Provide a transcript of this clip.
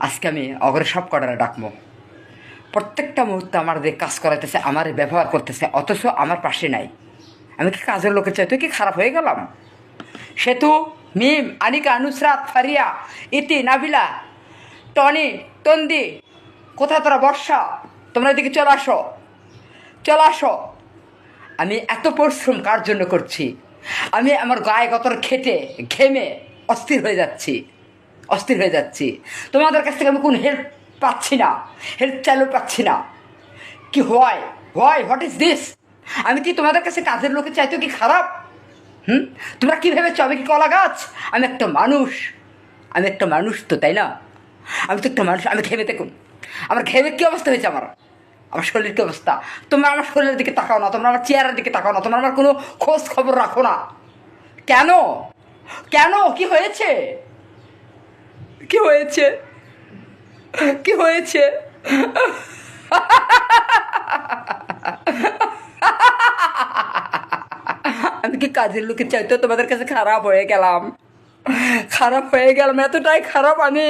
আজকে আমি অগরে সব কটারে ডাকবো। প্রত্যেকটা মুহূর্তে আমার দিয়ে কাজ করাইতেছে, আমার ব্যবহার করতেছে, অথচ আমার পাশে নাই। আমি কি কাজের লোকের চাইতে কি খারাপ হয়ে গেলাম? সেতু, মিম, আনিকা, নুসরাত, ফারিয়া, ইতি, নাবিলা, টনি, তন্দি, কোথায় তোরা? বর্ষা, তোমরা এদিকে চলে আসো, চলে আসো। আমি এত পরিশ্রম কার জন্য করছি? আমি আমার গায়ে গতর খেটে ঘেমে অস্থির হয়ে যাচ্ছি, অস্থির হয়ে যাচ্ছি। তোমাদের কাছ থেকে আমি কোন হেল্প পাচ্ছি না, হেল্প চাইলেও পাচ্ছি না। কি হয়, হোয়াট ইজ দিস? আমি কি তোমাদের কাছে কাজের লোকে চাইতো কি খারাপ? তোমরা কী ভেবেছো আমি কি কলা গাছ? আমি একটা মানুষ, আমি একটা মানুষ তো, তাই না? আমি তো একটা মানুষ। আমি ঘেমে দেখুন, আমার ঘেমে কী অবস্থা হয়েছে, আমার আমার শরীরের কী অবস্থা। তোমরা আমার শরীরের দিকে তাকাও না, তোমরা আমার চেহারার দিকে তাকাও না, তোমরা আমার কোনো খোঁজ খবর রাখো না। কেন? কেন? কি হয়েছে? কি হয়েছে? কি হয়েছে? আমি কি কাজের লোকের চাইতে তোমাদের কাছে খারাপ হয়ে গেলাম? খারাপ হয়ে গেলাম, এতটাই খারাপ আমি?